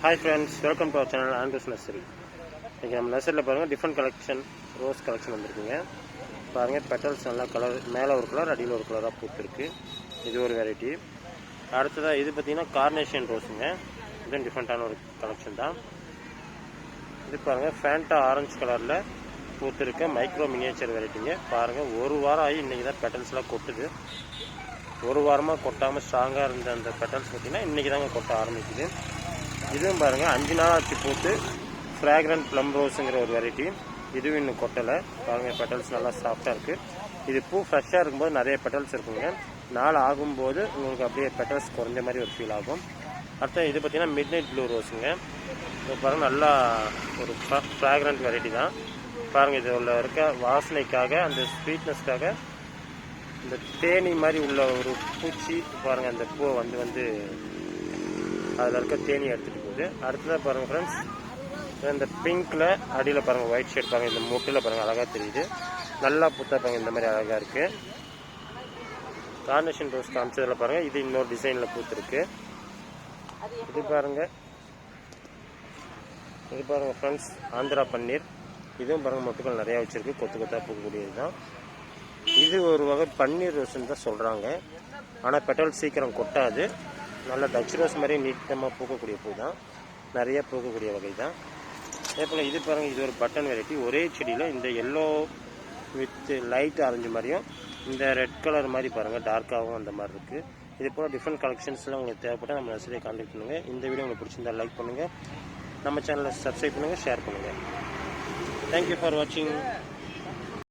Hi friends, welcome to our channel Andrews Nursery. இன்றைக்கி நம்ம நர்சரியில் பாருங்கள் டிஃப்ரெண்ட் கலெக்ஷன் ரோஸ் கலெக்ஷன் வந்துருக்குங்க. பாருங்கள் பெட்டல்ஸ் நல்லா கலர், மேலே ஒரு கலர் அடியில் ஒரு கலராக பூத்துருக்கு. இது ஒரு வெரைட்டி. அடுத்ததாக இது பார்த்திங்கன்னா கார்னேஷன் ரோஸுங்க. இதுவும் டிஃப்ரெண்ட்டான ஒரு கலெக்ஷன் தான். இது பாருங்கள் ஃபேண்டா ஆரஞ்சு கலரில் பூத்துருக்க மைக்ரோ மினியேச்சர் வெரைட்டிங்க. பாருங்கள் ஒரு வாரம் ஆகி இன்றைக்கி தான் பெட்டல்ஸ்லாம் கொட்டுது. ஒரு வாரமாக கொட்டாமல் ஸ்ட்ராங்காக இருந்த அந்த பெட்டல்ஸ் பார்த்திங்கன்னா இன்றைக்கி தாங்க கொட்ட ஆரம்பிக்குது. இதுவும் பாருங்கள் 5 நாள் ஆச்சு பூத்து ஃப்ராக்ரன்ட் ப்ளம் ரோஸுங்கிற ஒரு வெரைட்டி. இதுவும் இன்னும் கொட்டலை. பாருங்கள் பெட்டல்ஸ் நல்லா சாஃப்டாக இருக்குது. இது பூ ஃப்ரெஷ்ஷாக இருக்கும்போது நிறைய பெட்டல்ஸ் இருக்குங்க. நாள் ஆகும்போது உங்களுக்கு அப்படியே பெட்டல்ஸ் குறைஞ்ச மாதிரி ஒரு ஃபீல் ஆகும். அடுத்த இது பார்த்திங்கன்னா மிட் நைட் ப்ளூ ரோஸுங்க. இது பாருங்கள் நல்லா ஒரு ஃப்ராக்ரன்ட் வெரைட்டி தான். பாருங்கள் இது உள்ள இருக்க வாசனைக்காக அந்த ஸ்வீட்னஸ்க்காக இந்த தேனி மாதிரி உள்ள ஒரு பூச்சி பாருங்கள் அந்த பூவை வந்து அதில் இருக்க தேனி எடுத்துகிட்டு போகுது. அடுத்ததாக பாருங்கள் ஃப்ரெண்ட்ஸ், இந்த பிங்க்கில் அடியில் பாருங்கள் ஒயிட் ஷேட் பாருங்கள், இந்த மொட்டில் பாருங்கள் அழகாக தெரியுது. நல்லா பூத்தா பாருங்கள் இந்த மாதிரி அழகாக இருக்குது. கார்னேஷன் ரோஸ் காமிச்சதில் பாருங்கள் இது இன்னொரு டிசைனில் பூத்துருக்கு. இது பாருங்கள் ஃப்ரெண்ட்ஸ் ஆந்திரா பன்னீர். இதுவும் பாருங்கள் மொட்டுக்கள் நிறையா வச்சுருக்கு, கொத்து கொத்தாக பூக்கக்கூடியது தான். இது ஒரு வகை பன்னீர் ரோஸ்ன்னு தான் சொல்கிறாங்க. ஆனால் பெட்டல் சீக்கிரம் கொட்டாது. நல்ல டச் ரோஸ் மாதிரி நீட்டமாக பூக்கக்கூடிய பூ தான், நிறைய பூக்கக்கூடிய வகை தான். அதே போல் இது பாருங்கள், இது ஒரு பட்டன் வெரைட்டி. ஒரே செடியில் இந்த எல்லோ வித் லைட் ஆரஞ்சு மாதிரியும் இந்த ரெட் கலர் மாதிரி பாருங்கள் டார்க்காகவும் அந்த மாதிரி இருக்குது. இது போல் டிஃப்ரெண்ட் கலெக்ஷன்ஸ்லாம் உங்களுக்கு தேவைப்பட்டால் நம்ம நர்சரியை கான்டாக்ட் பண்ணுங்கள். இந்த வீடியோ உங்களுக்கு பிடிச்சிருந்தால் லைக் பண்ணுங்கள், நம்ம சேனலை சப்ஸ்கிரைப் பண்ணுங்கள், ஷேர் பண்ணுங்கள். தேங்க்யூ ஃபார் வாட்சிங்.